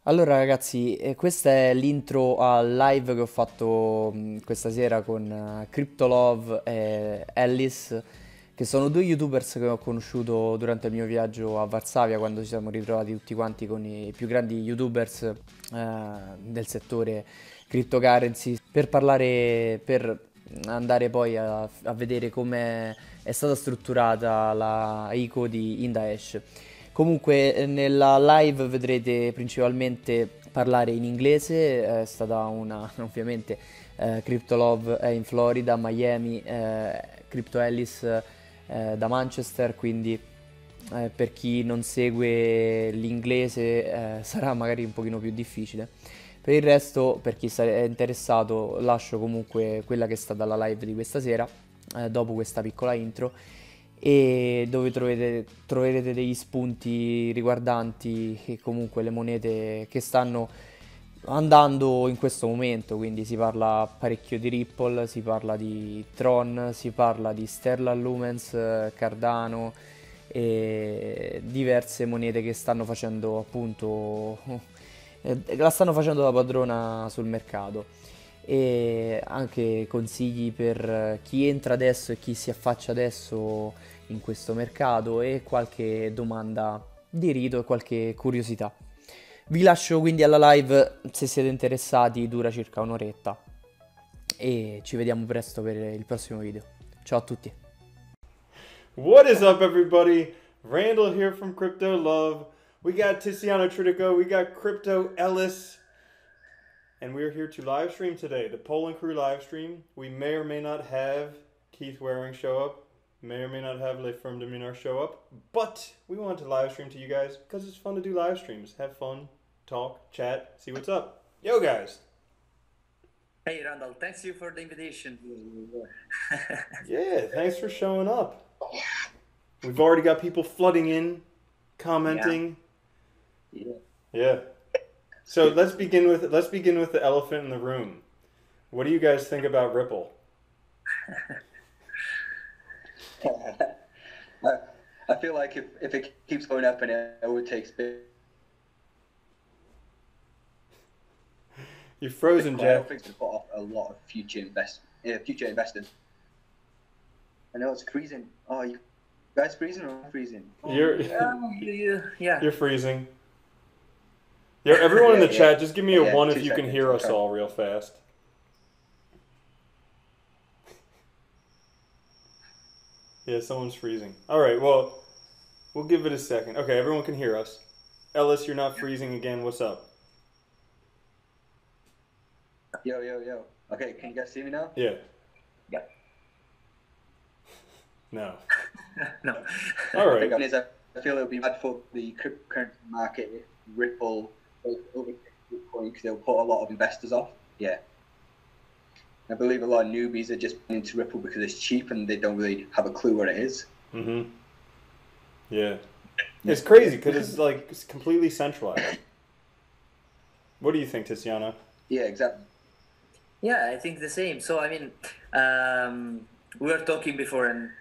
Allora ragazzi, questa è l'intro al live che ho fatto questa sera con CryptoLove e Ellis, che sono due YouTubers che ho conosciuto durante il mio viaggio a Varsavia, quando ci siamo ritrovati tutti quanti con i più grandi YouTubers del settore cryptocurrency, per parlare, per andare poi a vedere come è stata strutturata la ICO di Indahash. Comunque nella live vedrete principalmente parlare in inglese, è stata una ovviamente Crypto Love è in Florida, Miami, Crypto Ellis da Manchester, quindi per chi non segue l'inglese sarà magari un pochino più difficile. Per il resto, per chi è interessato, lascio comunque quella che è stata la live di questa sera, dopo questa piccola intro, e dove troverete degli spunti riguardanti e comunque le monete che stanno andando in questo momento. Quindi si parla parecchio di Ripple, si parla di Tron, si parla di Sterling Lumens, Cardano e diverse monete che stanno facendo appunto la stanno facendo da padrona sul mercato, e anche consigli per chi entra adesso e chi si affaccia adesso in questo mercato, e qualche domanda di rito e qualche curiosità. Vi lascio quindi alla live, se siete interessati, dura circa un'oretta e ci vediamo presto per il prossimo video. Ciao a tutti. What is up, everybody? Randall here from Crypto Love. We got Tiziano Tridico, we got Crypto Ellis, and we're here to live stream today, the Poland Crew live stream. We may or may not have Keith Waring show up, may or may not have Le Firm Dominar show up, but we want to live stream to you guys because it's fun to do live streams. Have fun, talk, chat, see what's up. Yo, guys. Hey Randall, thanks you for the invitation. Yeah, thanks for showing up. We've already got people flooding in, commenting. Yeah. Yeah. So let's begin with the elephant in the room. What do you guys think about Ripple? I feel like if it keeps going up and it overtakes Bitcoin, You're frozen, I Jeff. think it's put off a lot of future investors. I know it's freezing. Oh, you guys freezing or I'm freezing? You're Yeah. you're freezing. Yeah, everyone in the Yeah. chat, just give me a Yeah, 1 if 2 you can seconds, hear I'll us try. all real fast. Yeah, someone's freezing. All right, well, we'll give it a second. Okay, everyone can hear us. Ellis, you're not freezing again. What's up? Yo. Okay, can you guys see me now? Yeah. Yeah. No. No. All right. I feel it would be bad for the cryptocurrency market if Ripple overtakes Bitcoin because they'll put a lot of investors off. Yeah. I believe a lot of newbies are just into Ripple because it's cheap and they don't really have a clue what it is. Mm-hmm. Yeah. It's crazy because it's completely centralized. What do you think, Tiziana? Yeah, exactly. Yeah, I think the same. So I mean, we were talking before, and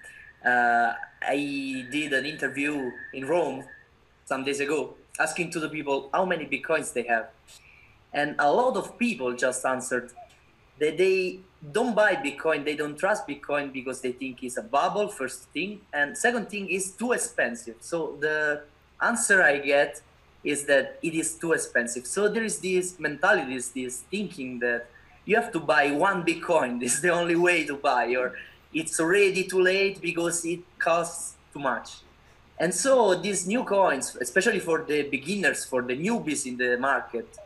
I did an interview in Rome some days ago, asking to the people how many bitcoins they have, and a lot of people just answered that they don't buy Bitcoin, they don't trust Bitcoin because they think it's a bubble, first thing, and second thing is too expensive. So the answer I get is that it is too expensive. So there is this mentality, this thinking that you have to buy one Bitcoin, this is the only way to buy, or it's already too late because it costs too much. And so these new coins, especially for the beginners, for the newbies in the market,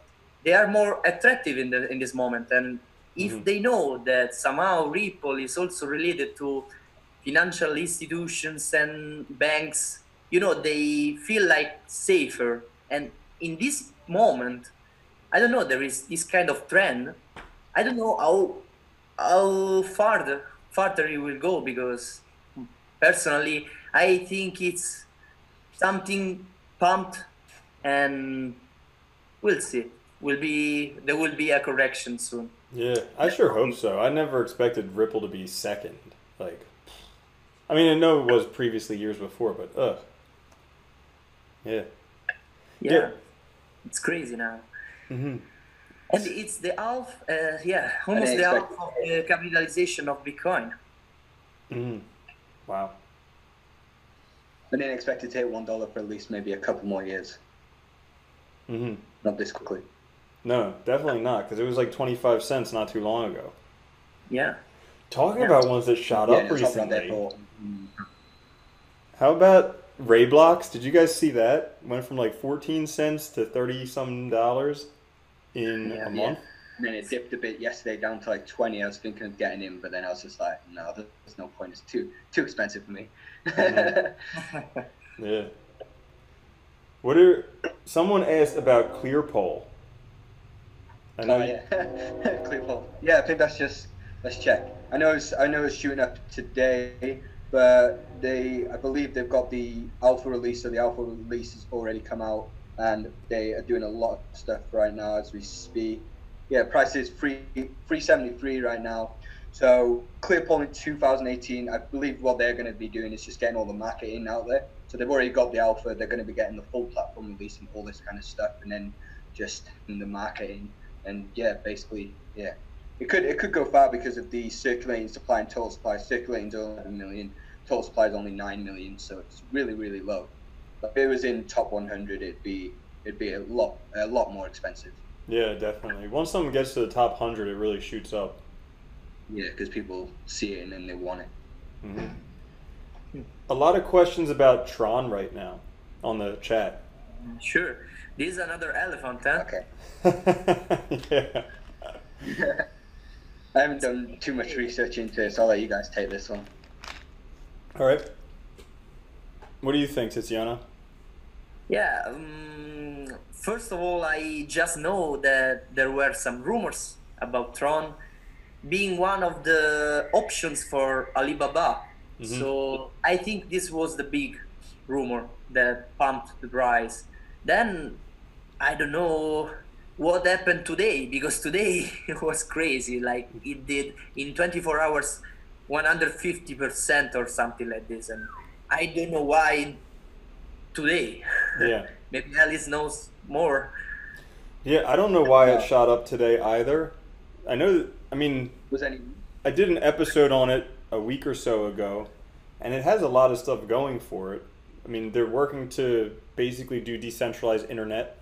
they are more attractive in this moment. And if they know that somehow Ripple is also related to financial institutions and banks, you know, they feel like safer. And in this moment, I don't know, there is this kind of trend. I don't know how farther it will go, because personally, I think it's something pumped, and we'll see. There will be a correction soon. Yeah, I sure hope so. I never expected Ripple to be second. Like, I mean, I know it was previously years before, but Yeah. Yeah. It's crazy now. Mm-hmm. And it's the half, yeah, almost didn't the half expect- of the capitalization of Bitcoin. Mm-hmm. Wow. I didn't expect it to hit $1 for at least maybe a couple more years. Mm-hmm. Not this quickly. No, definitely not, because it was like 25 cents not too long ago. Yeah. Talking Yeah. about ones that shot Yeah, up it's up around there recently, for how about Rayblox? Did you guys see that? Went from like 14 cents to 30-some dollars in Yeah. a month? And then it dipped a bit yesterday down to like 20. I was thinking of getting in, but then I was just like, no, there's no point. It's too expensive for me. Yeah. Someone asked about ClearPoll. I know Oh yeah, Clipboard. Yeah, I think that's just. Let's check. I know it's shooting up today, but I believe they've got the alpha release, so the alpha release has already come out, and they are doing a lot of stuff right now as we speak. Yeah, price is 373 right now. So ClearPoll in 2018, I believe what they're going to be doing is just getting all the marketing out there. So they've already got the alpha. They're going to be getting the full platform release and all this kind of stuff, and then just in the marketing. And yeah, basically, yeah, it could go far because of the circulating supply and total supply. Circulating is only 11 million, total supply is only 9 million, so it's really, really low. But if it was in top 100, it'd be a lot more expensive. Yeah, definitely. Once someone gets to the top 100, it really shoots up. Yeah, because people see it and then they want it. Mm-hmm. A lot of questions about Tron right now on the chat. Sure. This is another elephant, huh? Okay. Yeah. I haven't done too much research into it, so I'll let you guys take this one. All right. What do you think, Tiziana? Yeah. First of all, I just know that there were some rumors about Tron being one of the options for Alibaba. Mm-hmm. So I think this was the big rumor that pumped the price. Then I don't know what happened today, because today it was crazy. Like it did in 24 hours, 150% or something like this. And I don't know why today. Yeah. Maybe Alice knows more. Yeah, I don't know why it shot up today either. I mean, Was any? I did an episode on it a week or so ago, and it has a lot of stuff going for it. I mean, they're working to basically do decentralized internet,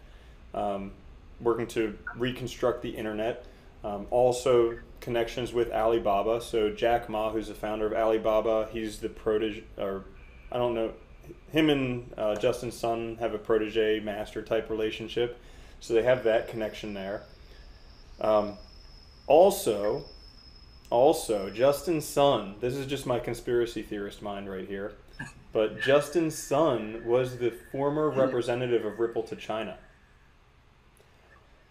working to reconstruct the internet. Also, connections with Alibaba. So Jack Ma, who's the founder of Alibaba, he's the protege, or I don't know, him and Justin Sun have a protege master type relationship. So they have that connection there. Also, Justin Sun, this is just my conspiracy theorist mind right here, but Justin Sun was the former representative of Ripple to China.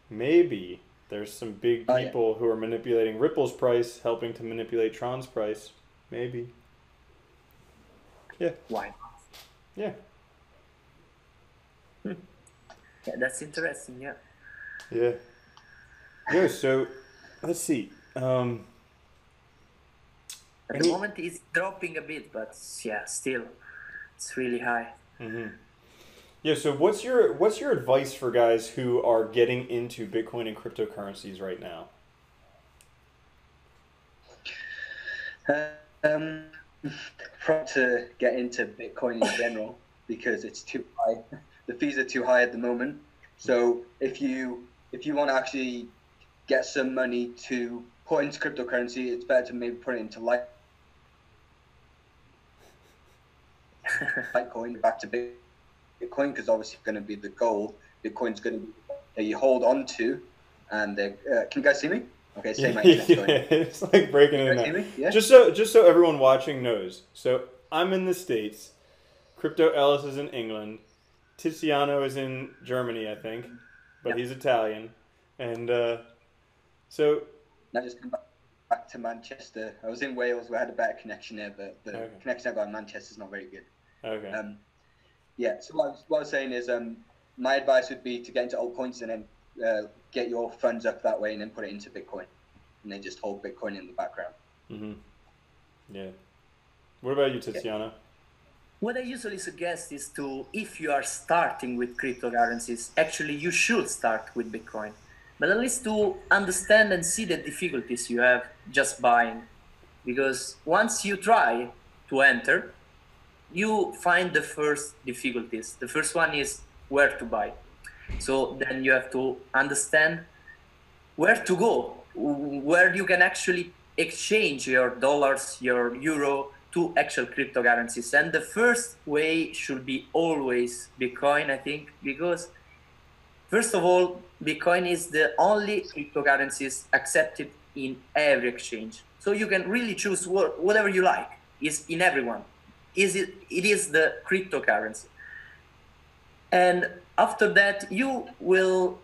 Maybe there's some big people who are manipulating Ripple's price, helping to manipulate Tron's price. Maybe. Yeah. Why not? Yeah. Yeah, that's interesting. Yeah. Yeah. Yeah, so let's see. At the moment, it's dropping a bit, but yeah, still, it's really high. Mm-hmm. Yeah. So what's your advice for guys who are getting into Bitcoin and cryptocurrencies right now? Try to get into Bitcoin in general because it's too high. The fees are too high at the moment. So if you want to actually get some money to put into cryptocurrency, it's better to maybe put it into Litecoin back to Bitcoin, because obviously it's going to be the gold. Bitcoin's going to be that you hold on to. And can you guys see me? Okay, say my it's like breaking in there. Yeah? Just so everyone watching knows. So I'm in the States. Crypto Ellis is in England. Tiziano is in Germany, I think, but he's Italian. And so I just come back to Manchester. I was in Wales, we had a better connection there, but the connection I got in Manchester is not very good. Okay. Yeah, so what I was saying is my advice would be to get into altcoins and then get your funds up that way and then put it into Bitcoin. And then just hold Bitcoin in the background. Mm-hmm. Yeah. What about you, Tiziana? What I usually suggest is to, if you are starting with cryptocurrencies, actually you should start with Bitcoin, but at least to understand and see the difficulties you have just buying. Because once you try to enter, you find the first difficulties. The first one is where to buy. So then you have to understand where to go, where you can actually exchange your dollars, your euro to actual cryptocurrencies. And the first way should be always Bitcoin, I think, because first of all, Bitcoin is the only cryptocurrencies accepted in every exchange. So you can really choose whatever you like. Is in everyone. It is the cryptocurrency. And after that, you will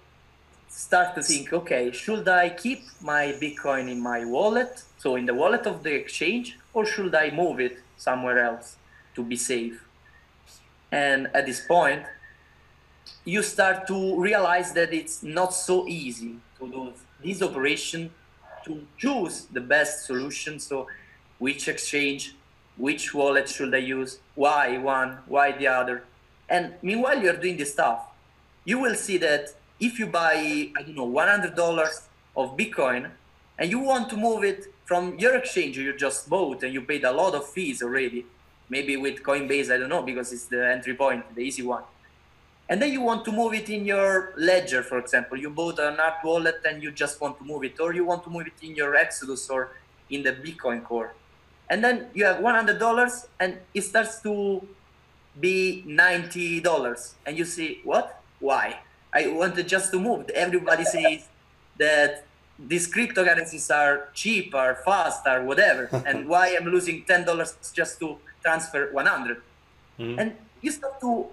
start to think, okay, should I keep my Bitcoin in my wallet, so in the wallet of the exchange, or should I move it somewhere else to be safe? And at this point, you start to realize that it's not so easy to do this operation, to choose the best solution. So which exchange, which wallet should I use, why one, why the other? And meanwhile you're doing this stuff, you will see that if you buy, I don't know, $100 of Bitcoin, and you want to move it from your exchange you just bought and you paid a lot of fees already, maybe with Coinbase, I don't know, because it's the entry point, the easy one. And then you want to move it in your ledger, for example. You bought an art wallet and you just want to move it, or you want to move it in your Exodus or in the Bitcoin core. And then you have $100 and it starts to be $90. And you say, what? Why? I wanted just to move. Everybody says that these cryptocurrencies are cheap, are fast, are whatever. And why I'm losing $10 just to transfer 100? Mm-hmm. And you start to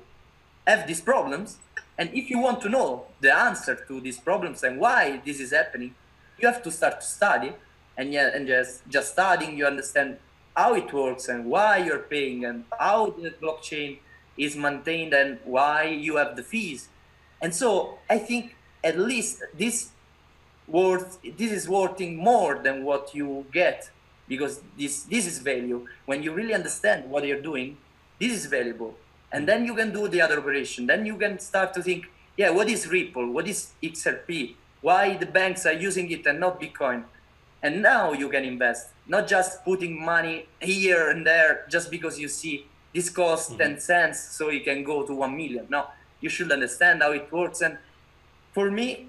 have these problems. And if you want to know the answer to these problems and why this is happening, you have to start to study. And just studying, you understand how it works and why you're paying and how the blockchain is maintained and why you have the fees. And so I think at least this is worthing more than what you get, because this is value. When you really understand what you're doing, this is valuable. And then you can do the other operation. Then you can start to think, yeah, what is Ripple? What is XRP? Why the banks are using it and not Bitcoin? And now you can invest, not just putting money here and there just because you see this costs 10 cents so you can go to 1 million. No, you should understand how it works. And for me,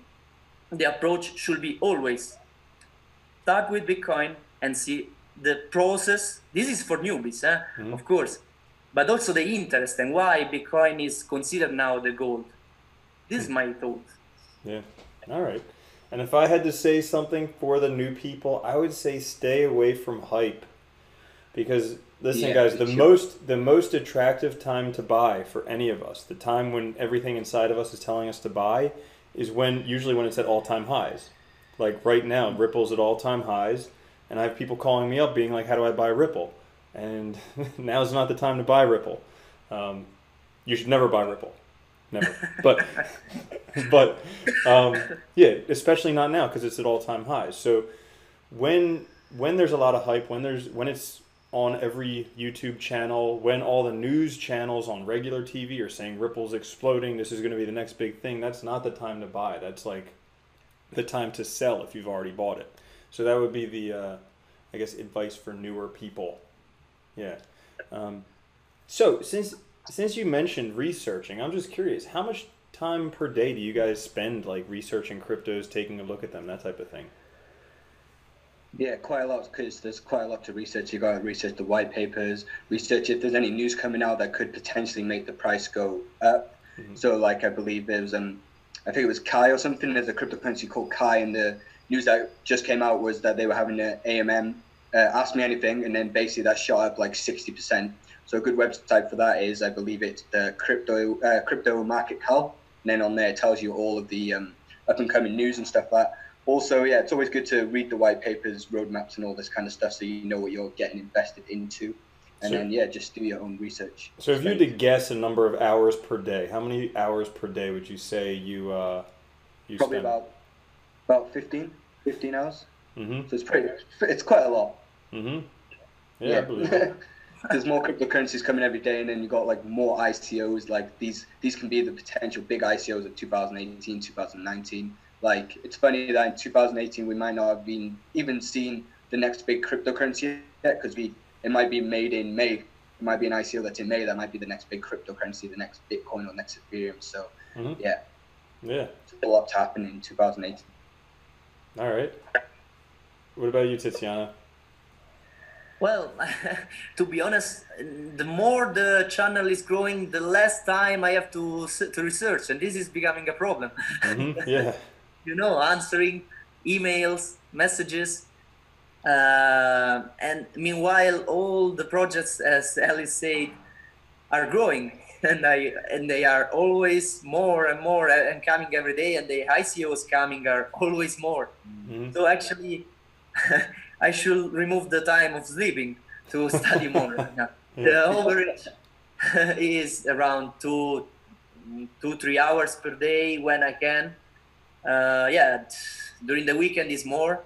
the approach should be always start with Bitcoin and see the process. This is for newbies, of course, but also the interest and why Bitcoin is considered now the gold. This is my thought. Yeah, all right. And if I had to say something for the new people, I would say stay away from hype. Because listen, guys, the most attractive time to buy for any of us, the time when everything inside of us is telling us to buy, is usually when it's at all-time highs. Like right now, Ripple's at all-time highs, and I have people calling me up being like, how do I buy Ripple? And now's not the time to buy Ripple. You should never buy Ripple. Never. But yeah, especially not now because it's at all-time highs. So when there's a lot of hype, when it's on every YouTube channel, when all the news channels on regular TV are saying Ripple's exploding, this is going to be the next big thing, that's not the time to buy. That's like the time to sell if you've already bought it. So that would be the, I guess, advice for newer people. Yeah. So since you mentioned researching, I'm just curious, how much time per day do you guys spend like researching cryptos, taking a look at them, that type of thing? Yeah, quite a lot, because there's quite a lot to research. You got to research the white papers, research if there's any news coming out that could potentially make the price go up. So like I believe there was I think it was Kai or something. There's a cryptocurrency called Kai, and the news that just came out was that they were having an AMM, Ask Me Anything, and then basically that shot up like 60%. So a good website for that is, I believe it's the crypto market cal, and then on there it tells you all of the up and coming news and stuff like that. Also, yeah, it's always good to read the white papers, roadmaps, and all this kind of stuff, so you know what you're getting invested into. And then, yeah, just do your own research. So if you had to guess a number of hours per day, how many hours per day would you say you probably spend? About 15 hours. So it's quite a lot. Yeah, I believe it. there's more cryptocurrencies coming every day, and then you got like more ICOs. Like these can be the potential big ICOs of 2018, 2019. Like it's funny that in 2018 we might not have been even seen the next big cryptocurrency yet, because it might be made in May. It might be an ICO that's in May. That might be the next big cryptocurrency, the next Bitcoin or next Ethereum. So yeah, it's a lot happening in 2018. All right. What about you, Tiziana? Well, to be honest, the more the channel is growing, the less time I have to research, and this is becoming a problem. Yeah. You know, answering emails, messages, and meanwhile, all the projects, as Ellis said, are growing, and they are always more and more and coming every day, and the ICOs coming are always more. So actually, I should remove the time of sleeping to study more. The average is around 2-3 hours per day when I can. During the weekend is more.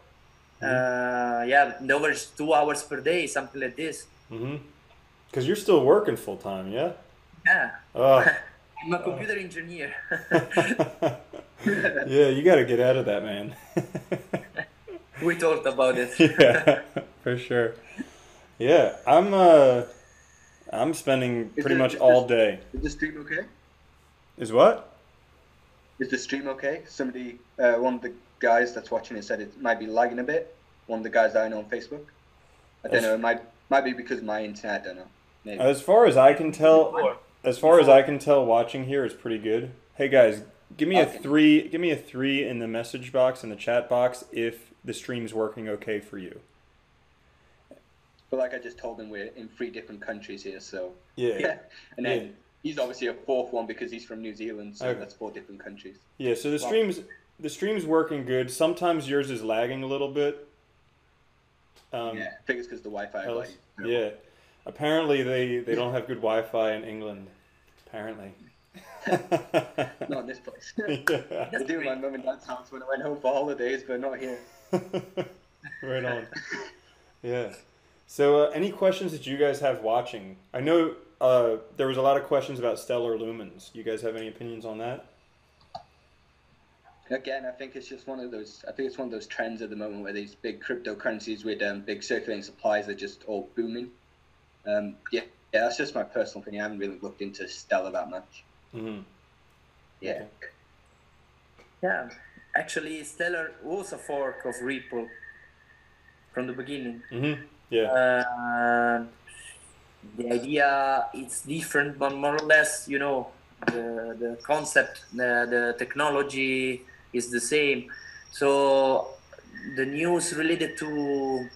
The average 2 hours per day, something like this. Because you're still working full time, yeah? Yeah. I'm a computer engineer. Yeah, you got to get out of that, man. We talked about it. Yeah, for sure. Yeah, I'm spending pretty much all day. Is the stream okay? Is what? Is the stream okay? Somebody, one of the guys that's watching it said it might be lagging a bit. One of the guys that I know on Facebook. I don't know. It might be because of my internet. I don't know. Maybe. As far as I can tell, watching here is pretty good. Hey guys, give me a 3. Give me a 3 in the message box, in the chat box, if the stream's working okay for you. But like I just told him, we're in 3 different countries here, so yeah. And then he's obviously a 4th one because he's from New Zealand, so that's 4 different countries. Yeah, so the stream's working good. Sometimes yours is lagging a little bit. I think it's because the Wi-Fi. Yeah, apparently they don't have good Wi-Fi in England. Apparently. Not in this place. They do in my mum and dad's house when I went home for holidays, but not here. Right on. Yeah. So any questions that you guys have watching? I know there was a lot of questions about stellar lumens. You guys have any opinions on that? Again, I think it's just one of those. I think it's one of those trends at the moment where these big cryptocurrencies with big circulating supplies are just all booming. That's just my personal opinion. I haven't really looked into stellar that much. Yeah. Okay. Yeah, actually, Stellar was a fork of Ripple from the beginning. Yeah. The idea is different, but more or less, you know, the concept, the technology is the same. So the news related to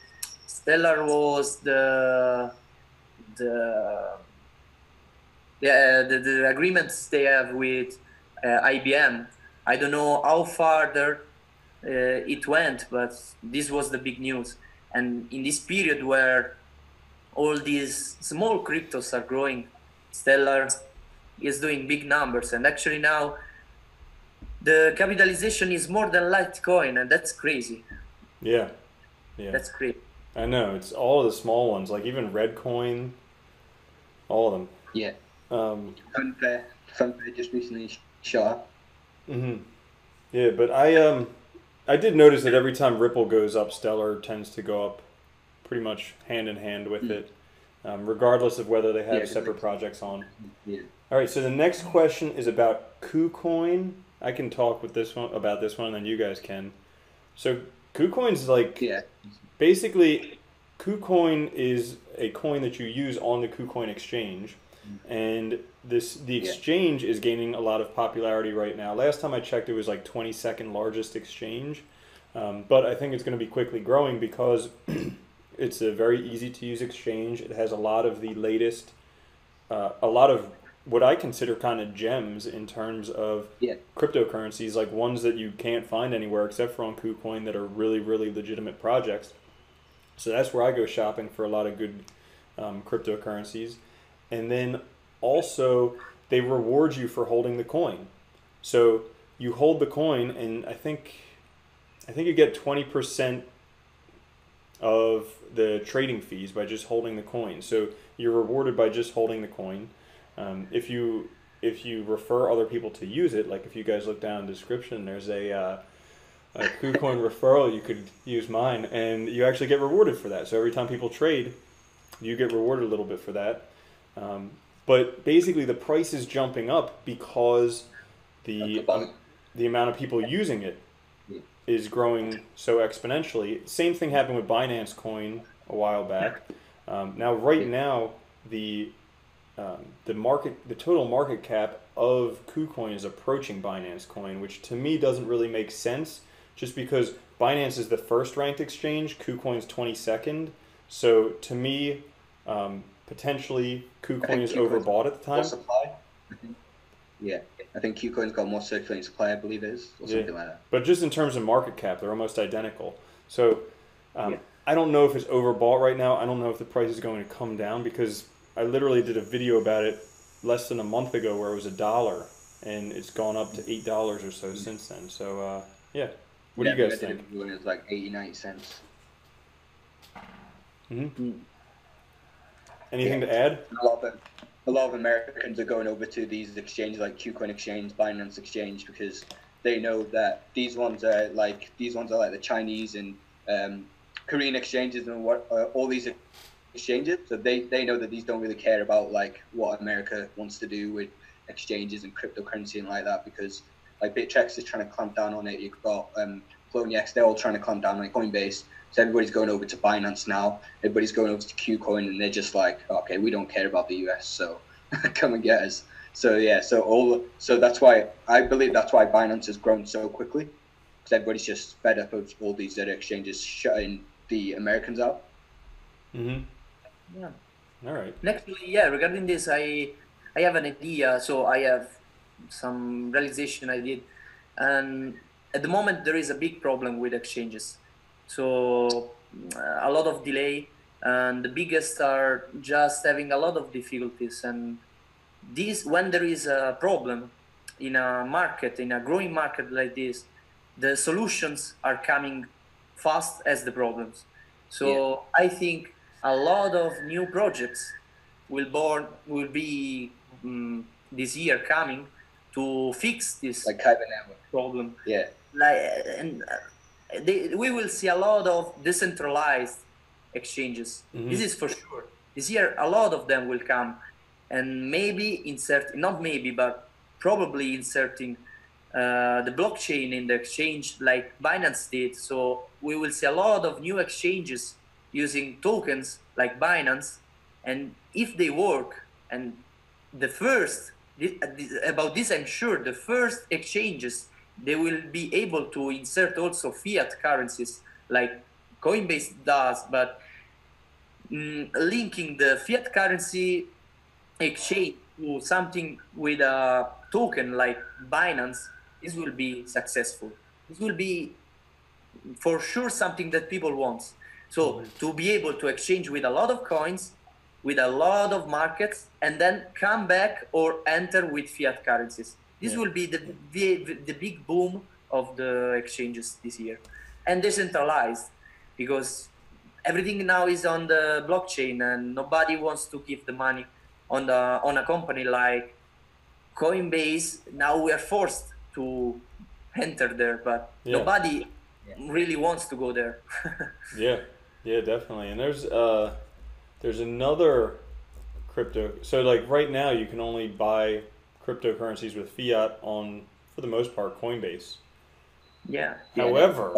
Stellar was the agreements they have with IBM. I don't know how farther it went, but this was the big news. And in this period where all these small cryptos are growing, Stellar is doing big numbers. And actually now the capitalization is more than Litecoin, and that's crazy. Yeah. That's crazy. I know, it's all of the small ones, like even Redcoin, all of them. Yeah. Funfair just recently shot up. Yeah, but I did notice that every time Ripple goes up, Stellar tends to go up pretty much hand in hand with it, regardless of whether they have separate projects on. Yeah. All right, so the next question is about KuCoin. I can talk with this one about this one, and then you guys can. So KuCoin's like basically KuCoin is a coin that you use on the KuCoin exchange, and the exchange is gaining a lot of popularity right now. Last time I checked, it was like 22nd largest exchange, but I think it's going to be quickly growing because it's a very easy to use exchange. It has a lot of the latest, a lot of what I consider kind of gems in terms of cryptocurrencies, like ones that you can't find anywhere except for on KuCoin that are really, really legitimate projects. So that's where I go shopping for a lot of good cryptocurrencies. And then also they reward you for holding the coin. So you hold the coin, and I think you get 20%. of the trading fees by just holding the coin. So you're rewarded by just holding the coin. If you refer other people to use it, like if you guys look down in the description, there's a KuCoin referral. You could use mine, and you actually get rewarded for that. So every time people trade, you get rewarded a little bit for that. But basically, the price is jumping up because the amount of people using it is growing so exponentially. Same thing happened with Binance Coin a while back. Right now, the total market cap of KuCoin is approaching Binance Coin, which to me doesn't really make sense, just because Binance is the first ranked exchange, KuCoin's 22nd. So to me, potentially KuCoin is overbought at the time. Supply. Yeah, I think KuCoin's got more circulating supply, I believe it is, or something like that. But just in terms of market cap, they're almost identical. So I don't know if it's overbought right now. I don't know if the price is going to come down, because I literally did a video about it less than a month ago where it was $1, and it's gone up to $8 or so since then. So yeah, what do you guys think? When it was like 89 cents. Anything to add? A lot of Americans are going over to these exchanges like KuCoin Exchange, Binance Exchange, because they know that these ones are like the Chinese and Korean exchanges and all these exchanges. So they know that these don't really care about like what America wants to do with exchanges and cryptocurrency and like that, because like Bittrex is trying to clamp down on it. You've got Poloniex, they're all trying to clamp down on Coinbase. So everybody's going over to Binance now. Everybody's going over to KuCoin, and they're just like, okay, we don't care about the US, so come and get us. So yeah, so that's why I believe that's why Binance has grown so quickly, because everybody's just fed up of all these other exchanges shutting the Americans out. Yeah. All right. Next, yeah, regarding this, I have an idea. So I have some realization I did, and at the moment there is a big problem with exchanges. So a lot of delay, and the biggest are just having a lot of difficulties. And this, when there is a problem in a market, in a growing market like this, the solutions are coming fast as the problems. So I think a lot of new projects will be this year coming to fix this like problem. Yeah. We will see a lot of decentralized exchanges. This is for sure. This year, a lot of them will come, and maybe but probably inserting the blockchain in the exchange like Binance did. So we will see a lot of new exchanges using tokens like Binance, and if they work, and about this I'm sure, the first exchanges, they will be able to insert also fiat currencies like Coinbase does, but linking the fiat currency exchange to something with a token like Binance, this will be successful. This will be for sure something that people want. So to be able to exchange with a lot of coins, with a lot of markets, and then come back or enter with fiat currencies. This will be the big boom of the exchanges this year, and decentralized, because everything now is on the blockchain, and nobody wants to give the money on a company like Coinbase. Now we are forced to enter there, but nobody really wants to go there. yeah, definitely. And there's another crypto. So like right now, you can only buy cryptocurrencies with fiat on, for the most part, Coinbase. However,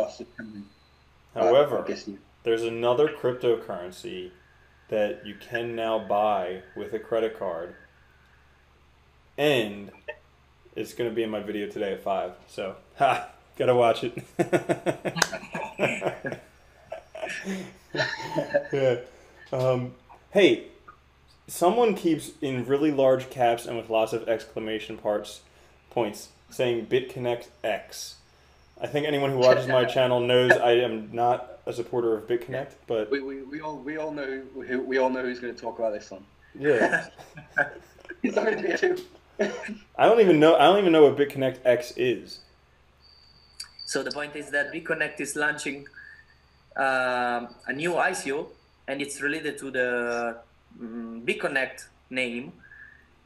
there's another cryptocurrency that you can now buy with a credit card, and it's going to be in my video today at 5. So, gotta watch it. Hey, someone keeps in really large caps and with lots of exclamation points saying BitConnect X. I think anyone who watches my channel knows I am not a supporter of BitConnect, but we all know who's going to talk about this one. Yeah. It's not going to be a 2. I don't even know what BitConnect X is. So the point is that BitConnect is launching a new ICO, and it's related to the BitConnect name.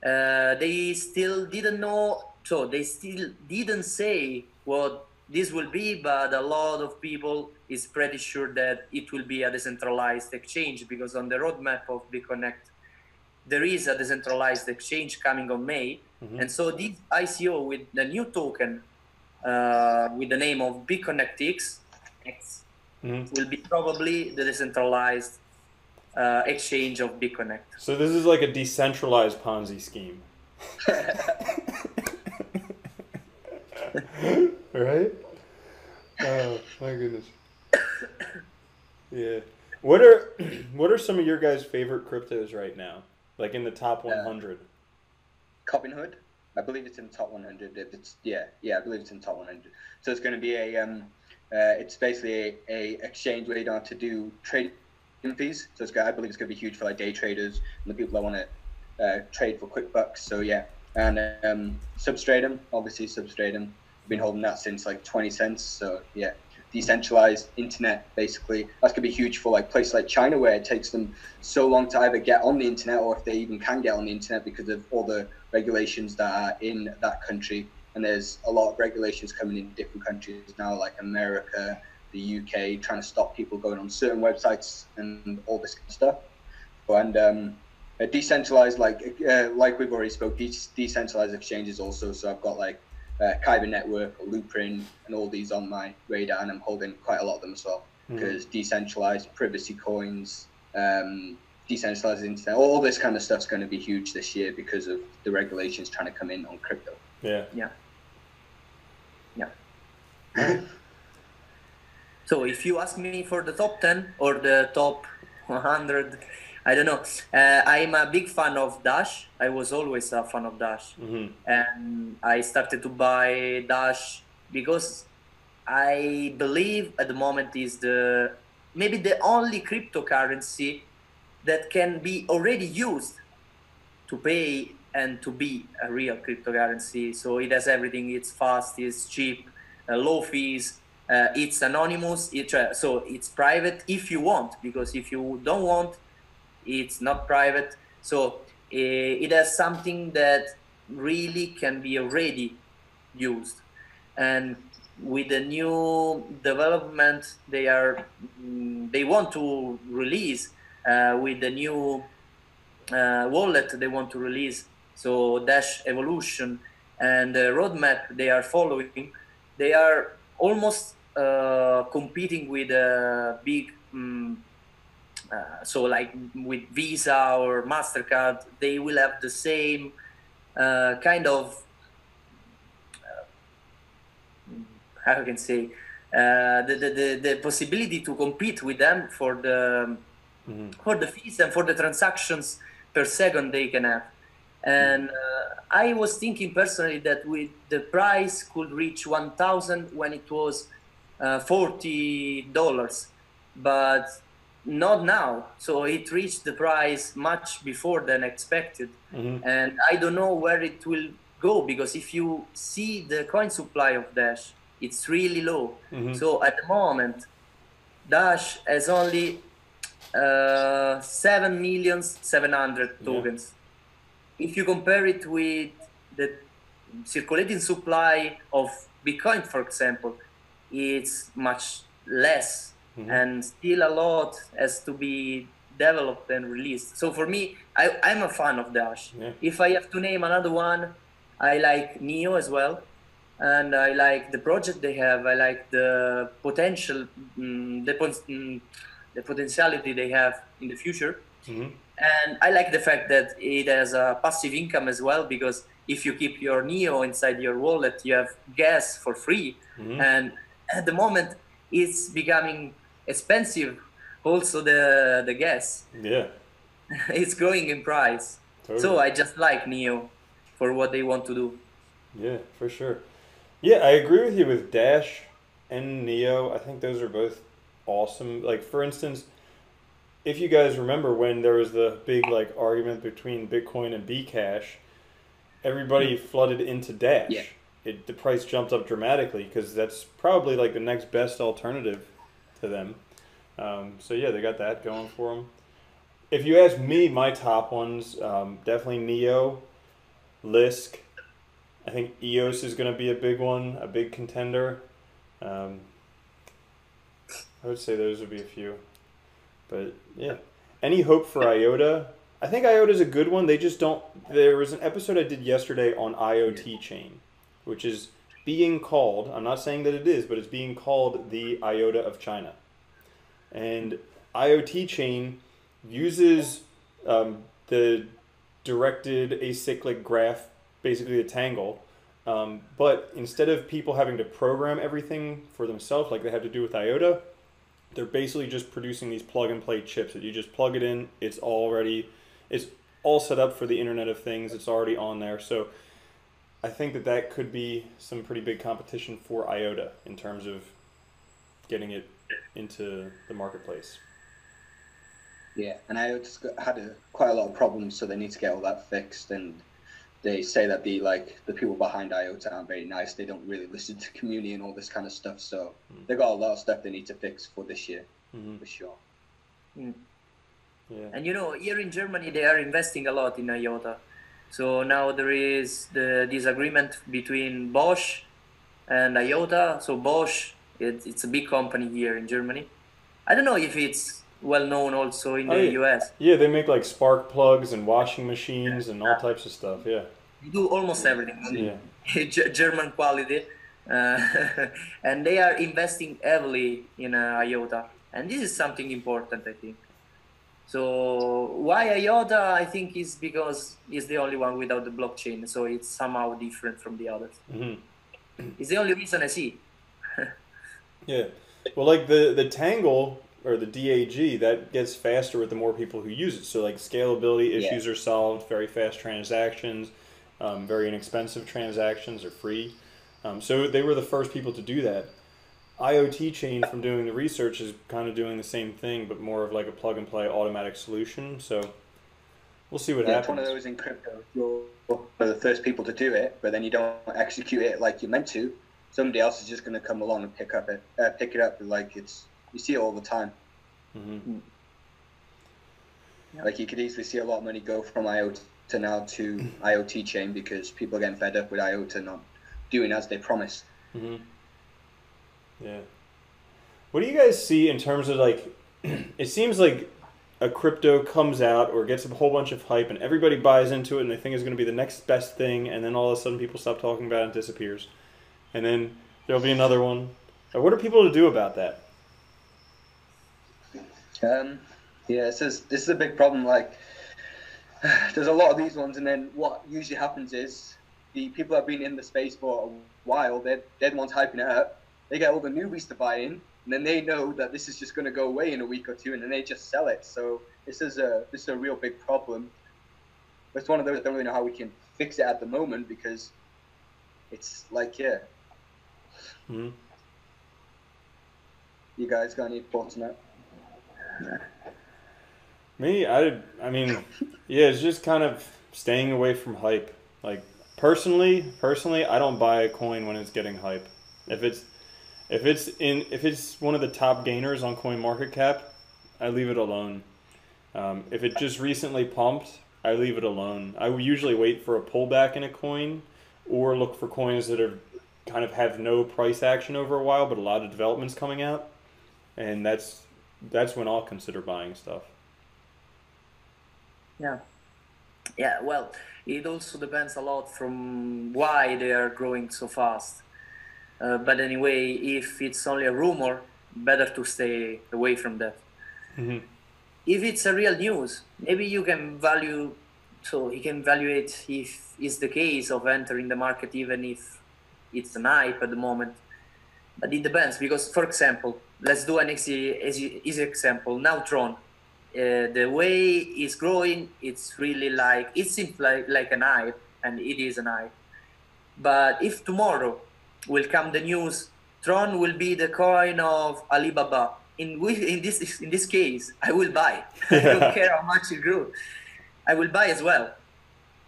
They still didn't know, so they still didn't say what this will be, but a lot of people is pretty sure that it will be a decentralized exchange, because on the roadmap of BitConnect, there is a decentralized exchange coming on May. And so this ICO with the new token, with the name of BitConnect X, will be probably the decentralized exchange of BitConnect. So this is like a decentralized Ponzi scheme. Right? Oh my goodness. Yeah. What are some of your guys' favorite cryptos right now? Like in the top 100? Robinhood. I believe it's in the top 100. It's I believe it's in the top 100. So it's going to be it's basically a exchange where you don't have to do trading fees. So I believe it's going to be huge for like day traders and the people that want to trade for quick bucks. So yeah, and Substratum, obviously Substratum. I've been holding that since like 20 cents. So yeah, decentralized internet, basically. That's going to be huge for like places like China, where it takes them so long to either get on the internet, or if they even can get on the internet, because of all the regulations that are in that country. And there's a lot of regulations coming in different countries now, like America, the UK, trying to stop people going on certain websites and all this kind of stuff. And decentralized, like we've already spoke, decentralized exchanges also. So I've got like Kyber Network, Loopring, and all these on my radar, and I'm holding quite a lot of them as well, because decentralized privacy coins, decentralized internet, all this kind of stuff's going to be huge this year because of the regulations trying to come in on crypto. Yeah. So if you ask me for the top 10 or the top 100, I don't know. I'm a big fan of Dash. I was always a fan of Dash. And I started to buy Dash because I believe at the moment is maybe the only cryptocurrency that can be already used to pay and to be a real cryptocurrency. So it has everything. It's fast, it's cheap, low fees, it's anonymous, so it's private if you want, because if you don't want, it's not private. So it has something that really can be already used. And with the new development they want to release, with the new wallet they want to release, so Dash Evolution, and the roadmap they are following, they are almost competing with big so like with Visa or MasterCard. They will have the same kind of how I can say the possibility to compete with them for the fees and for the transactions per second they can have. And I was thinking personally that with the price could reach 1,000 when it was $40, but not now. So it reached the price much before than expected. And I don't know where it will go, because if you see the coin supply of Dash, it's really low. So at the moment, Dash has only 7,700,000 tokens. If you compare it with the circulating supply of Bitcoin, for example, it's much less, and still a lot has to be developed and released. So for me, I'm a fan of Dash. If I have to name another one, I like Neo as well, and I like the project they have. I like the potential, the potentiality they have in the future. And I like the fact that it has a passive income as well, because if you keep your Neo inside your wallet, you have gas for free. And at the moment, it's becoming expensive. Also, the gas. It's going in price. So I just like Neo for what they want to do. Yeah, for sure. Yeah, I agree with you with Dash and Neo. I think those are both awesome. Like, for instance, if you guys remember when there was the big like argument between Bitcoin and Bcash, everybody flooded into Dash. The price jumped up dramatically because that's probably like the next best alternative to them. So yeah, they got that going for them. If you ask me, my top ones, definitely Neo, Lisk. I think EOS is going to be a big one, a big contender. I would say those would be a few. But yeah, any hope for IOTA? I think IOTA is a good one. They just don't. There was an episode I did yesterday on IoT chain, which is being called, I'm not saying that it is, but it's being called the IOTA of China. And IoT chain uses the directed acyclic graph, basically the tangle, but instead of people having to program everything for themselves like they have to do with IOTA, they're basically just producing these plug-and-play chips that you just plug it in, it's all set up for the Internet of Things, it's already on there. So I think that that could be some pretty big competition for IOTA in terms of getting it into the marketplace. Yeah, and IOTA's had quite a lot of problems, so they need to get all that fixed. And they say that the people behind IOTA aren't very nice. They don't really listen to community and all this kind of stuff. So they've got a lot of stuff they need to fix for this year, for sure. Mm. Yeah. And you know, here in Germany, they are investing a lot in IOTA. So now there is this agreement between Bosch and IOTA. So Bosch, it's a big company here in Germany. I don't know if it's well known also in the US. Yeah, they make like spark plugs and washing machines and all types of stuff. Yeah. They do almost everything. Yeah. German quality. And they are investing heavily in IOTA. And this is something important, I think. So why IOTA, I think, is because it's the only one without the blockchain. So it's somehow different from the others. It's the only reason I see. Yeah. Well, like the Tangle or the DAG, that gets faster with the more people who use it. So like scalability issues are solved, very fast transactions, very inexpensive transactions are free. So they were the first people to do that. IoT chain, from doing the research, is kind of doing the same thing, but more of like a plug and play automatic solution. So we'll see what happens. It's one of those in crypto. You're one of the first people to do it, but then you don't execute it like you're meant to. Somebody else is just going to come along and pick it up. Like you see it all the time. Like you could easily see a lot of money go from IOTA now to IoT chain because people are getting fed up with IOTA not doing as they promised. Yeah. What do you guys see in terms of like, it seems like a crypto comes out or gets a whole bunch of hype and everybody buys into it and they think it's going to be the next best thing, and then all of a sudden people stop talking about it and it disappears. And then there'll be another one. What are people to do about that? Yeah, this is a big problem. Like, there's a lot of these ones, and then what usually happens is the people that have been in the space for a while, they're the ones hyping it up. They get all the newbies to buy in, and then they know that this is just going to go away in a week or two, and then they just sell it. So this is a real big problem. But it's one of those I don't really know how we can fix it at the moment because it's like You guys got any thoughts on that? Me, I mean, yeah, it's just kind of staying away from hype. Like personally, I don't buy a coin when it's getting hype. If it's one of the top gainers on CoinMarketCap, I leave it alone. If it just recently pumped, I leave it alone. I would usually wait for a pullback in a coin or look for coins that are kind of have no price action over a while, but a lot of developments coming out. And that's when I'll consider buying stuff. Yeah, well, it also depends a lot from why they are growing so fast. But anyway, if it's only a rumor, better to stay away from that. If it's a real news, maybe you can evaluate if it's the case of entering the market, even if it's an hype at the moment. But it depends, because, for example, let's do an easy example. Now Tron, the way it's growing, it's really it seems like an hype, and it is an hype. But if tomorrow will come the news, Tron will be the coin of Alibaba. In this case, I will buy. I don't care how much it grew. I will buy as well.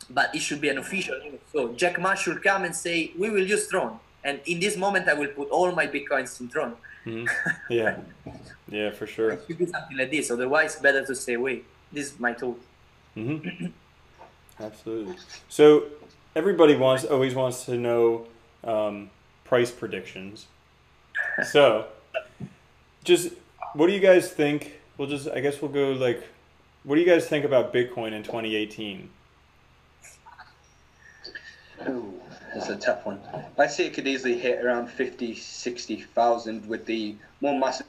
But it should be an official news. So Jack Ma should come and say, we will use Tron. And in this moment, I will put all my Bitcoins in Tron. Yeah, yeah, for sure. It should be something like this. Otherwise, better to stay away. This is my thought. Absolutely. So everybody always wants to know price predictions. So just what do you guys think? I guess we'll go like, what do you guys think about Bitcoin in 2018? Ooh, that's a tough one. I see it could easily hit around 50, 60,000 with the more massive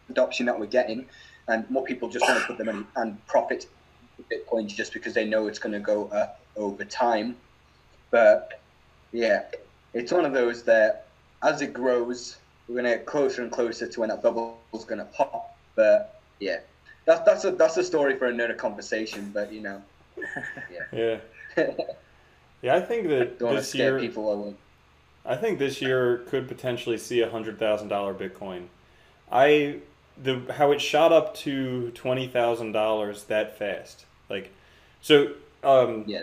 adoption that we're getting, and more people just want to put their money and profit Bitcoin just because they know it's going to go up over time. But yeah, it's one of those that as it grows, we're going to get closer and closer to when that bubble is going to pop. But yeah, that's a story for another conversation. But you know, yeah. Yeah, I think that don't want to this scare year, people away. I think this year could potentially see $100,000 Bitcoin. How it shot up to $20,000 that fast. Like, so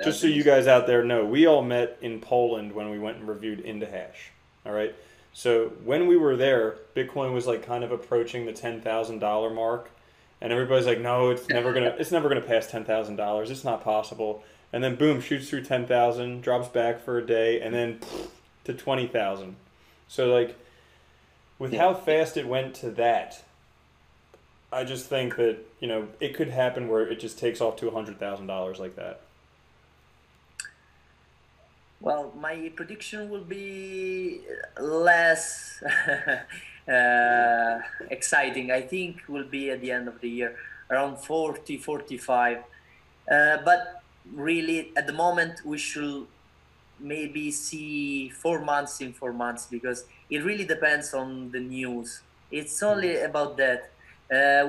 just so you guys out there know, we all met in Poland when we went and reviewed Indahash. All right. So when we were there, Bitcoin was like kind of approaching the $10,000 mark, and everybody's like, no, it's never gonna pass $10,000. It's not possible. And then boom, shoots through 10,000, drops back for a day, and then to 20,000. So like, with how fast it went to that, I just think that, you know, it could happen where it just takes off to $100,000 like that. Well, my prediction will be less exciting. I think will be at the end of the year around 40, 45. But really, at the moment, we should maybe see 4 months in 4 months, because it really depends on the news. It's only about that.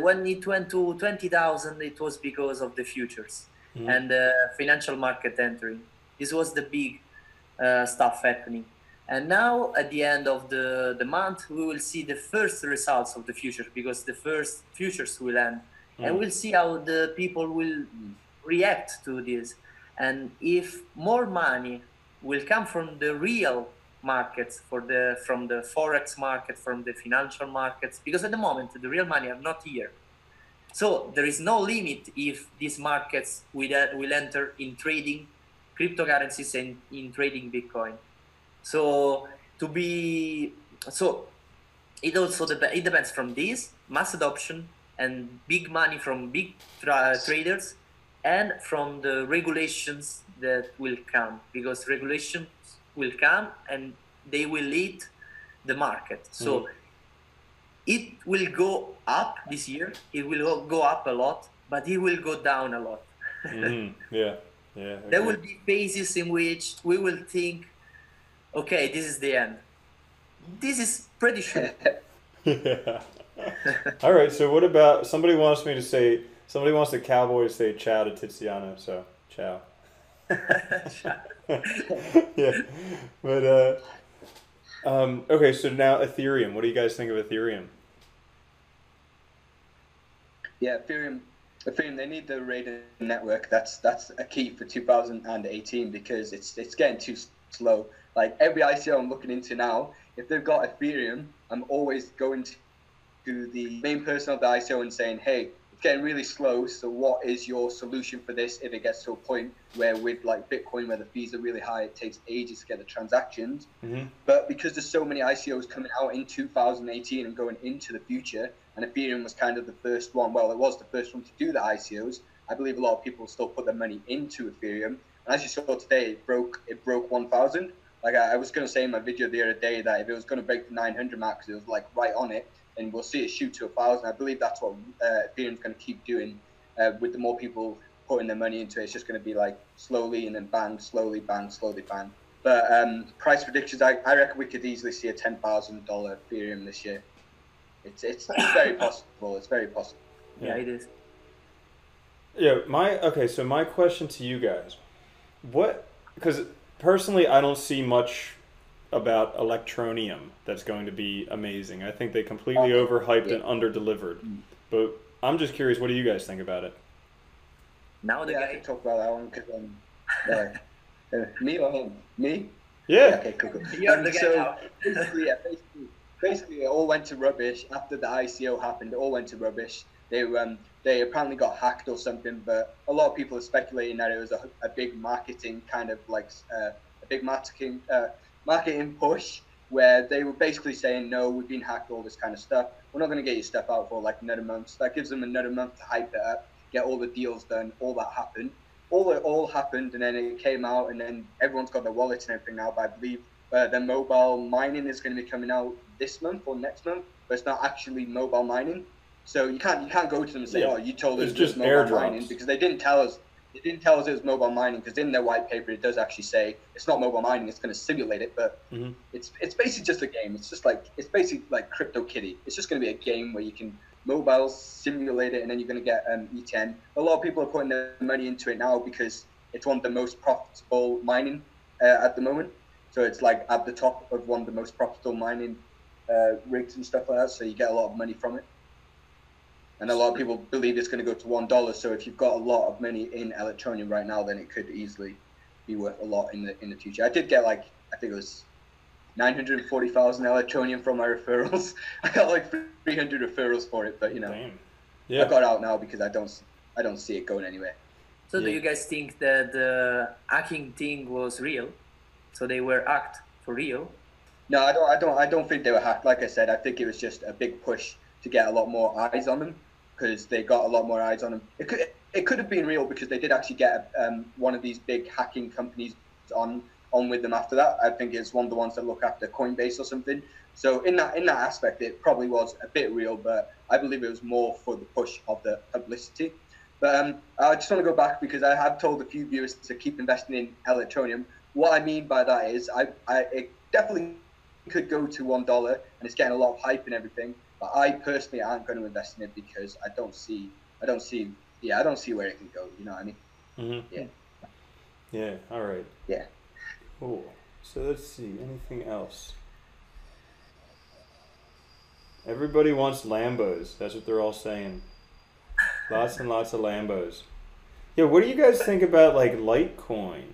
When it went to 20,000, it was because of the futures and financial market entering. This was the big stuff happening. And now, at the end of the month, we will see the first results of the future, because the first futures will end. And we'll see how the people will react to this. And if more money will come from the real markets, from the forex market, from the financial markets, because at the moment the real money are not here. So there is no limit if these markets will enter in trading cryptocurrencies and in trading Bitcoin. So it also it depends from this mass adoption and big money from big traders, and from the regulations that will come, because regulations will come and they will lead the market. So it will go up this year. It will go up a lot, but it will go down a lot. Yeah. There will be phases in which we will think, okay, this is the end. This is pretty sure. Yeah. All right. So what about somebody wants the cowboy to say ciao to Tiziano. So ciao. Yeah. But okay. So now Ethereum. What do you guys think of Ethereum? Yeah, Ethereum. They need the rated network. That's a key for 2018, because it's getting too slow. Like every ICO I'm looking into now, if they've got Ethereum, I'm always going to the main person of the ICO and saying, hey, it's getting really slow, so what is your solution for this if it gets to a point where with like Bitcoin, where the fees are really high, it takes ages to get the transactions. But because there's so many ICOs coming out in 2018 and going into the future, and Ethereum was kind of the first one, well, it was the first one to do the ICOs, I believe a lot of people still put their money into Ethereum. And as you saw today, it broke 1,000. Like I was going to say in my video the other day that if it was going to break the 900 mark, because it was like right on it, and we'll see it shoot to 1,000. I believe that's what Ethereum's going to keep doing. With the more people putting their money into it, it's just going to be like slowly and then bang, slowly bang, slowly bang. But price predictions, I reckon we could easily see a $10,000 Ethereum this year. It's very possible. It's very possible. Yeah, it is. Yeah. So my question to you guys, because personally, I don't see much about Electronium that's going to be amazing. I think they completely overhyped and underdelivered. But I'm just curious, what do you guys think about it? Now I can talk about that one, because me or him? Me? Yeah. Okay, cool. You're the guy now. Basically, basically, it all went to rubbish after the ICO happened. It all went to rubbish. They apparently got hacked or something, but a lot of people are speculating that it was a big marketing kind of like a big marketing push where they were basically saying, no, we've been hacked, all this kind of stuff. We're not going to get your stuff out for like another month. So that gives them another month to hype it up, get all the deals done. All that happened. All happened, and then it came out, and then everyone's got their wallets and everything now. But I believe the mobile mining is going to be coming out this month or next month, but it's not actually mobile mining. So you can't go to them and say, oh, you told us it's just mobile mining, because they didn't tell us. They didn't tell us it was mobile mining, because in their white paper it does actually say it's not mobile mining. It's going to simulate it, but it's basically just a game. It's basically like Crypto Kitty. It's just going to be a game where you can mobile simulate it, and then you're going to get E10. A lot of people are putting their money into it now because it's one of the most profitable mining at the moment. So it's like at the top of one of the most profitable mining rigs and stuff like that. So you get a lot of money from it. And a lot of people believe it's going to go to $1. So if you've got a lot of money in Electronium right now, then it could easily be worth a lot in the future. I did get I think it was 940,000 Electronium from my referrals. I got like 300 referrals for it, but Damn. Yeah. I got out now because I don't see it going anywhere. So do you guys think that the hacking thing was real? So they were hacked for real? No, I don't think they were hacked. Like I said, I think it was just a big push to get a lot more eyes on them, because they got a lot more eyes on them. It could have been real, because they did actually get one of these big hacking companies on with them after that. I think it's one of the ones that look after Coinbase or something. So in that aspect, it probably was a bit real, but I believe it was more for the push of the publicity. But I just want to go back, because I have told a few viewers to keep investing in Electronium. What I mean by that is it definitely could go to $1, and it's getting a lot of hype and everything. But I personally aren't going to invest in it, because I don't see where it can go. You know what I mean? Mm-hmm. Yeah. Yeah. All right. Yeah. Cool. So let's see. Anything else? Everybody wants Lambos. That's what they're all saying. Lots and lots of Lambos. Yeah. What do you guys think about like Litecoin?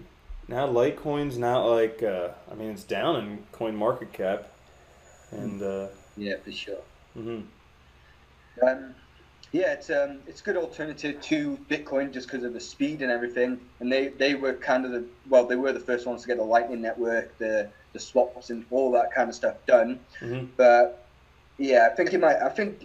Now Litecoin's not like I mean, it's down in coin market cap, and yeah, for sure. Mm-hmm. Yeah, it's a good alternative to Bitcoin, just because of the speed and everything. And they were kind of they were the first ones to get the Lightning Network, the swaps and all that kind of stuff done. Mm-hmm. But yeah, I think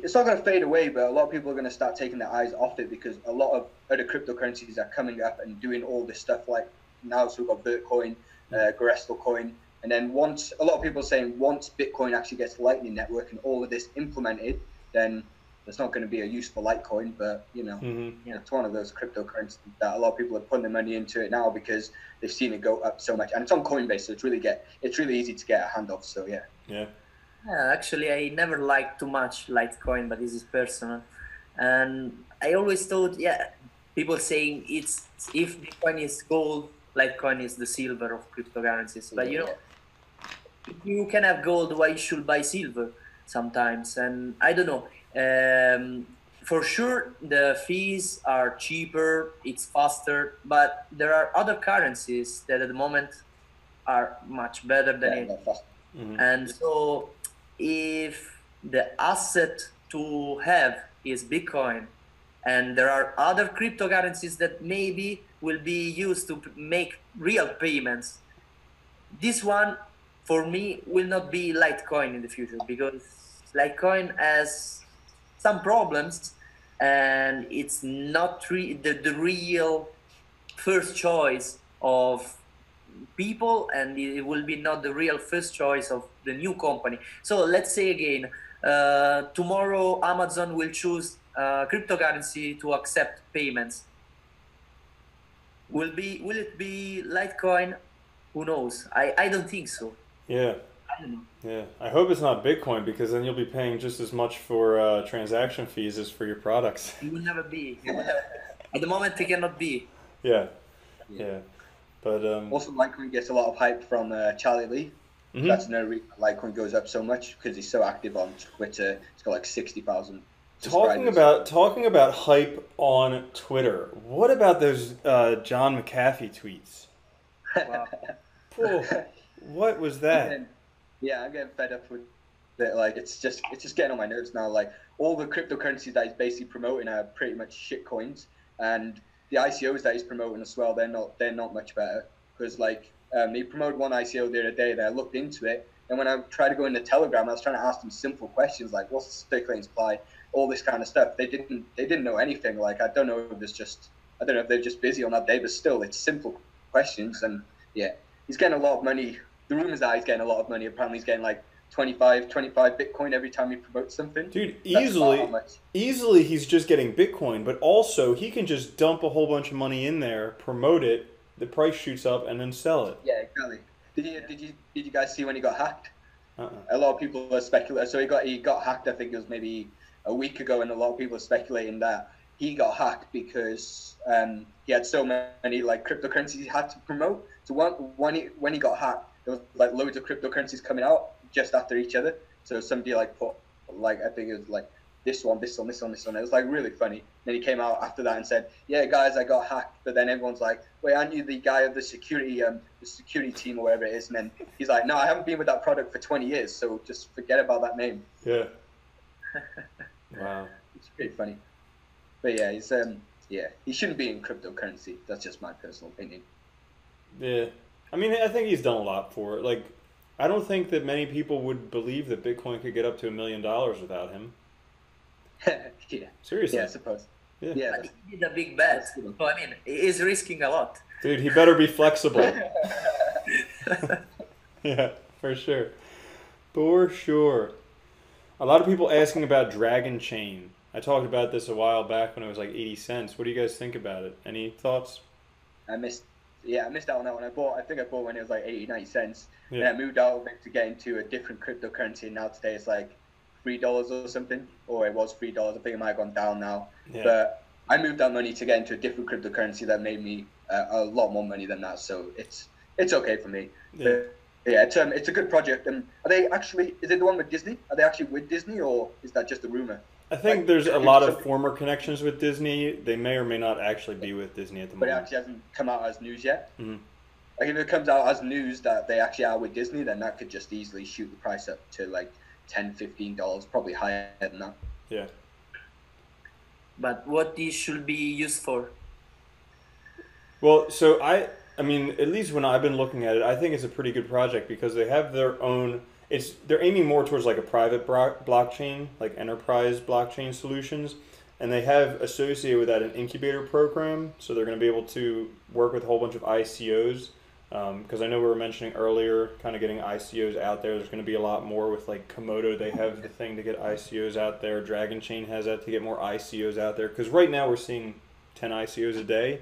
it's not going to fade away, but a lot of people are going to start taking their eyes off it, because a lot of other cryptocurrencies are coming up and doing all this stuff. Like now, so we've got Bitcoin, Gresto coin. And then a lot of people are saying once Bitcoin actually gets Lightning Network and all of this implemented, then there's not going to be a use for Litecoin. But it's one of those cryptocurrencies that a lot of people are putting their money into it now, because they've seen it go up so much, and it's on Coinbase, so it's really easy to get a hand of. So yeah. Yeah, actually, I never liked too much Litecoin, but this is personal, and I always thought, people saying if Bitcoin is gold, Litecoin is the silver of cryptocurrencies. But if you can have gold, why you should buy silver sometimes? And I don't know. For sure, the fees are cheaper, it's faster, but there are other currencies that at the moment are much better than it. Mm-hmm. And so if the asset to have is Bitcoin, and there are other cryptocurrencies that maybe will be used to make real payments, this one, for me, will not be Litecoin in the future, because Litecoin has some problems, and it's not the real first choice of people, and it will be not the real first choice of the new company. So let's say again, tomorrow Amazon will choose cryptocurrency to accept payments. Will it be Litecoin? Who knows? I don't think so. Yeah. I don't know. Yeah. I hope it's not Bitcoin, because then you'll be paying just as much for transaction fees as for your products. It will never be. At the moment, it cannot be. Yeah. But also, Litecoin gets a lot of hype from Charlie Lee. Mm-hmm. That's another reason Litecoin goes up so much, because he's so active on Twitter. He's got like 60,000 subscribers. Talking about hype on Twitter, what about those John McAfee tweets? Wow. Oh, What was that? Yeah, I'm getting fed up with it. Like, it's just getting on my nerves now. Like, all the cryptocurrencies that he's basically promoting are pretty much shit coins, and the ICOs that he's promoting as well, they're not much better. Because like, he promoted one ICO the other day that I looked into it, and when I tried to go into Telegram, I was trying to ask them simple questions like, what's the circulating supply, all this kind of stuff. They didn't know anything. Like, I don't know if they're just busy on that day, but still, it's simple questions. And yeah, he's getting a lot of money. The rumors are he's getting a lot of money. Apparently, he's getting like 25 Bitcoin every time he promotes something. Dude, easily he's just getting Bitcoin, but also he can just dump a whole bunch of money in there, promote it, the price shoots up, and then sell it. Yeah, exactly. Did you guys see when he got hacked? A lot of people are speculating. So he got hacked. I think it was maybe a week ago, and a lot of people are speculating that he got hacked because he had so many like cryptocurrencies he had to promote. So when he got hacked, there was like loads of cryptocurrencies coming out just after each other. So somebody like put like, I think it was like this one. It was like really funny. Then he came out after that and said, "Yeah, guys, I got hacked." But then everyone's like, "Wait, aren't you the guy of the security team or whatever it is?" And then he's like, "No, I haven't been with that product for 20 years, so just forget about that name." Yeah. Wow. It's pretty funny. But yeah, he shouldn't be in cryptocurrency. That's just my personal opinion. Yeah. I mean, I think he's done a lot for it. Like, I don't think that many people would believe that Bitcoin could get up to $1 million without him. Yeah. Seriously. Yeah, I suppose. Yeah. But he did a big bet. So, I mean, he is risking a lot. Dude, he better be flexible. Yeah, for sure. For sure. A lot of people asking about Dragon Chain. I talked about this a while back when it was like 80 cents. What do you guys think about it? Any thoughts? I missed out on that one. I think I bought when it was like 80, 90 cents. Yeah. And I moved out of it to get into a different cryptocurrency. And now today it's like $3 or something. Or it was $3. I think it might have gone down now. Yeah. But I moved that money to get into a different cryptocurrency that made me a lot more money than that. So it's okay for me. Yeah. But yeah, it's a good project. And is it the one with Disney? Are they actually with Disney, or is that just a rumor? I think there's a lot of former connections with Disney. They may or may not actually be with Disney at the moment. But it actually hasn't come out as news yet. Mm-hmm. Like, if it comes out as news that they actually are with Disney, then that could just easily shoot the price up to like $10, $15, probably higher than that. Yeah. But what this should be used for? Well, so I mean, at least when I've been looking at it, I think it's a pretty good project because they have their own. They're aiming more towards like a private blockchain, like enterprise blockchain solutions, and they have associated with that an incubator program. So they're going to be able to work with a whole bunch of ICOs. Because I know we were mentioning earlier, kind of getting ICOs out there. There's going to be a lot more with like Komodo. They have the thing to get ICOs out there. Dragon Chain has that to get more ICOs out there. Because right now we're seeing 10 ICOs a day.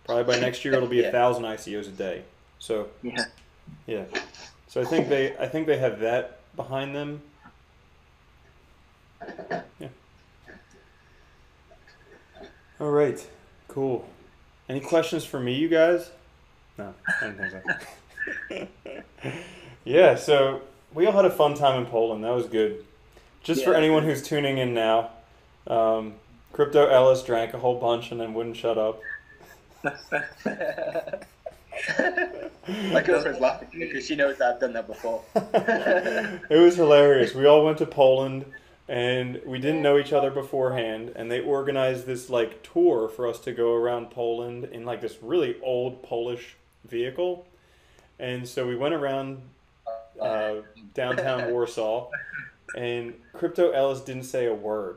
Probably by next year it'll be 1,000 ICOs a day. So yeah. So I think they have that behind them. Yeah. All right. Cool. Any questions for me, you guys? No, I don't think so. Yeah, so we all had a fun time in Poland. That was good. Just for anyone who's tuning in now, Crypto Ellis drank a whole bunch and then wouldn't shut up. My girlfriend's laughing because she knows that I've done that before. It was hilarious. We all went to Poland and we didn't know each other beforehand, and they organized this like tour for us to go around Poland in like this really old Polish vehicle. And so we went around downtown Warsaw, and Crypto Ellis didn't say a word.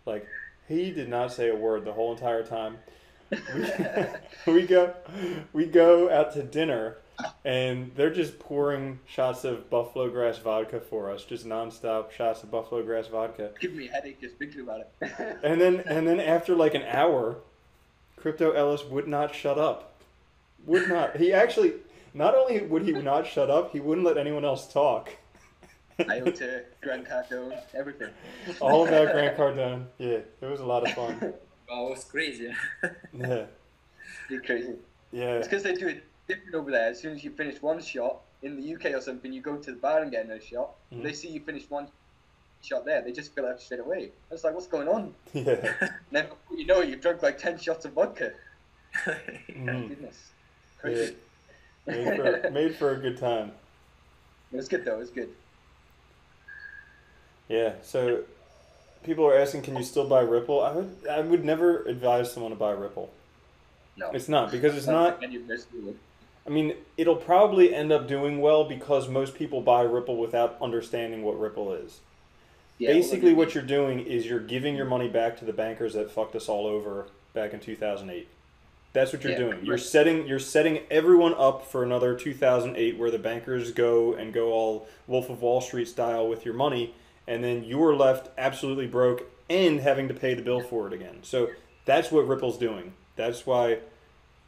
Like, he did not say a word the whole entire time. We go out to dinner, and they're just pouring shots of buffalo grass vodka for us, just nonstop shots of buffalo grass vodka. Give me a headache just thinking about it. And then after like an hour, Crypto Ellis would not shut up. Would not. He actually, not only would he not shut up, he wouldn't let anyone else talk. IOTA, Grant Cardone, everything. All about Grant Cardone. Yeah, it was a lot of fun. Wow, it was crazy. Yeah. You're crazy. Yeah. It's because they do it different over there. As soon as you finish one shot, in the UK or something, you go to the bar and get another shot. Mm-hmm. They see you finish one shot there, they just fill out straight away. I was like, what's going on? Yeah. And then you know, you've drunk like 10 shots of vodka. Mm. Goodness. Crazy. Yeah. Made for a good time. It was good though. It was good. Yeah. So people are asking, can you still buy Ripple? I would never advise someone to buy Ripple. No, It's not, because it's I don't not. think any investor would. I mean, it'll probably end up doing well because most people buy Ripple without understanding what Ripple is. Yeah, Basically, what you're doing is you're giving your money back to the bankers that fucked us all over back in 2008. That's what you're doing. You're setting everyone up for another 2008 where the bankers go all Wolf of Wall Street style with your money, and then you're left absolutely broke and having to pay the bill for it again. So that's what Ripple's doing. That's why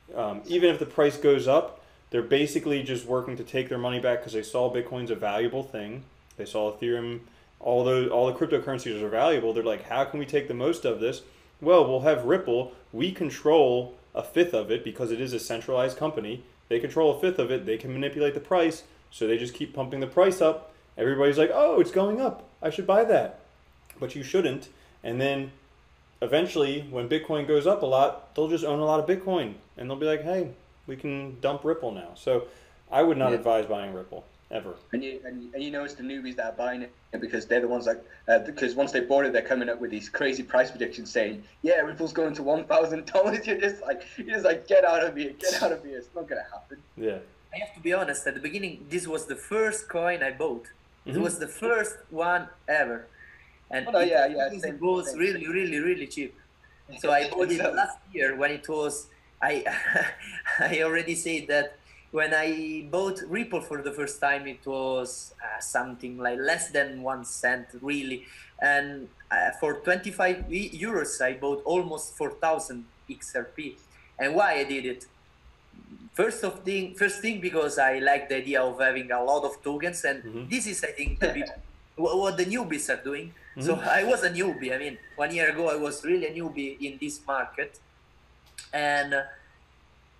even if the price goes up, they're basically just working to take their money back because they saw Bitcoin's a valuable thing. They saw Ethereum, all the cryptocurrencies are valuable. They're like, how can we take the most of this? Well, we'll have Ripple. We control a fifth of it because it is a centralized company. They control a fifth of it. They can manipulate the price, so they just keep pumping the price up. Everybody's like, oh, it's going up. I should buy that. But you shouldn't. And then eventually, when Bitcoin goes up a lot, they'll just own a lot of Bitcoin. And they'll be like, hey, we can dump Ripple now. So I would not advise buying Ripple, ever. And you know it's the newbies that are buying it because they're the ones that, because once they bought it, they're coming up with these crazy price predictions saying, yeah, Ripple's going to $1,000. You're just like, get out of here, get out of here. It's not going to happen. Yeah. I have to be honest, at the beginning, this was the first coin I bought. It was the first one ever. And it was really, really, really cheap. So I bought it last year when it was, I already said that when I bought Ripple for the first time, it was something like less than 1 cent, really. And for 25 euros, I bought almost 4,000 XRP. And why I did it? First thing, because I like the idea of having a lot of tokens. And this is, I think, what the newbies are doing. So I was a newbie. I mean, 1 year ago, I was really a newbie in this market. And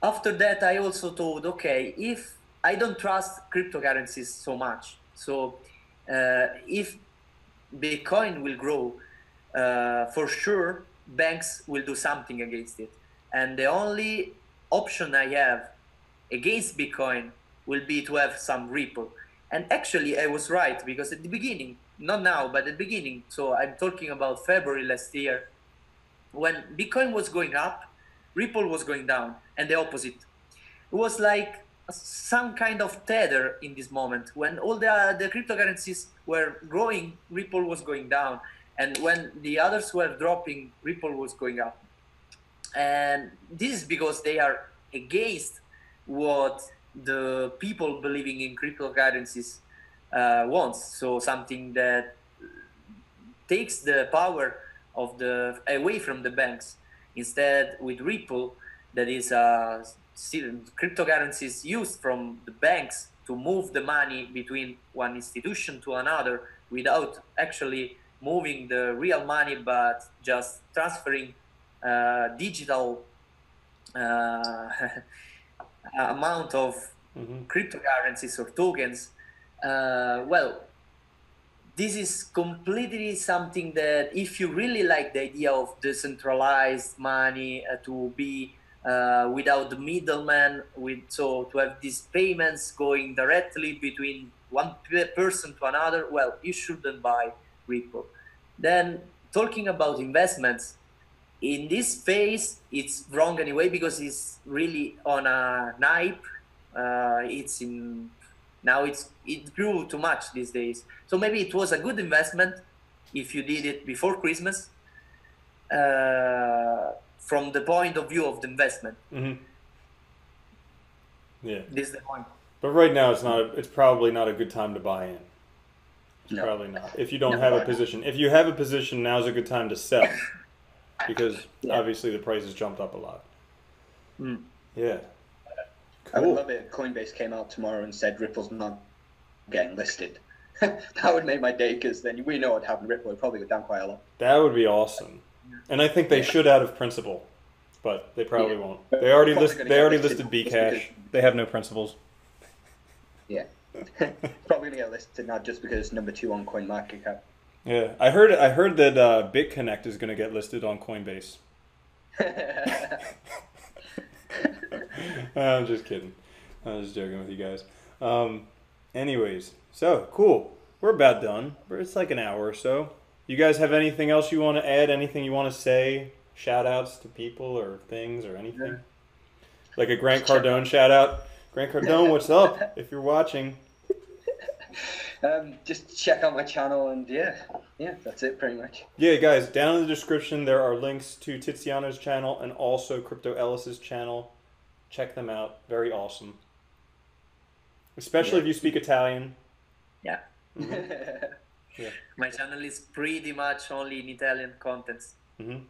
after that, I also thought, okay, if I don't trust cryptocurrencies so much, so if Bitcoin will grow, for sure, banks will do something against it. And the only option I have against Bitcoin will be to have some Ripple. And actually, I was right, because at the beginning, not now, but at the beginning, so I'm talking about February last year, when Bitcoin was going up, Ripple was going down, and the opposite. It was like some kind of tether in this moment. When all the cryptocurrencies were growing, Ripple was going down. And when the others were dropping, Ripple was going up. And this is because they are against what the people believing in cryptocurrencies wants. So something that takes the power of away from the banks. Instead, with Ripple, that is cryptocurrencies used from the banks to move the money between one institution to another without actually moving the real money, but just transferring digital amount of cryptocurrencies or tokens. Well, this is completely something that if you really like the idea of decentralized money to be without the middleman, so to have these payments going directly between one person to another, well, you shouldn't buy Ripple. Then talking about investments, in this phase, it's wrong anyway because it's really on a hype. It grew too much these days. So maybe it was a good investment if you did it before Christmas, from the point of view of the investment. Yeah. This is the point. But right now, it's probably not a good time to buy in. It's probably not. If you don't have a position. If you have a position, now's a good time to sell. Because obviously the price has jumped up a lot. Yeah. Cool. I would love it if Coinbase came out tomorrow and said Ripple's not getting listed. That would make my day, because then we know what happened. Ripple would probably go down quite a lot. That would be awesome. And I think they should out of principle, but they probably won't. They already listed Bcash. They have no principles. Yeah. Probably going to get listed now just because it's #2 on CoinMarketCap. Yeah, I heard that BitConnect is going to get listed on Coinbase. I'm just kidding. I was just joking with you guys. Anyways, so cool. We're about done. It's like an hour or so. You guys have anything else you want to add? Anything you want to say? Shout outs to people or things or anything? Yeah. Like a Grant Cardone shout out. Grant Cardone, what's up? If you're watching. Just check out my channel and yeah, that's it pretty much. Yeah, guys, down in the description there are links to Tiziano's channel and also Crypto Ellis's channel. Check them out. Very awesome. Especially if you speak Italian. Yeah. Mm-hmm. Yeah. My channel is pretty much only in Italian contents. Mm-hmm.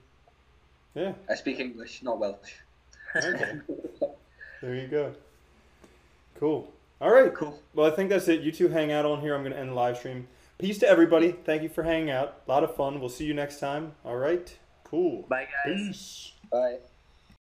Yeah. I speak English, not Welsh. Okay. There you go. Cool. All right. Cool. Well, I think that's it. You two hang out on here. I'm going to end the live stream. Peace to everybody. Thank you for hanging out. A lot of fun. We'll see you next time. All right. Cool. Bye, guys. Peace. Bye.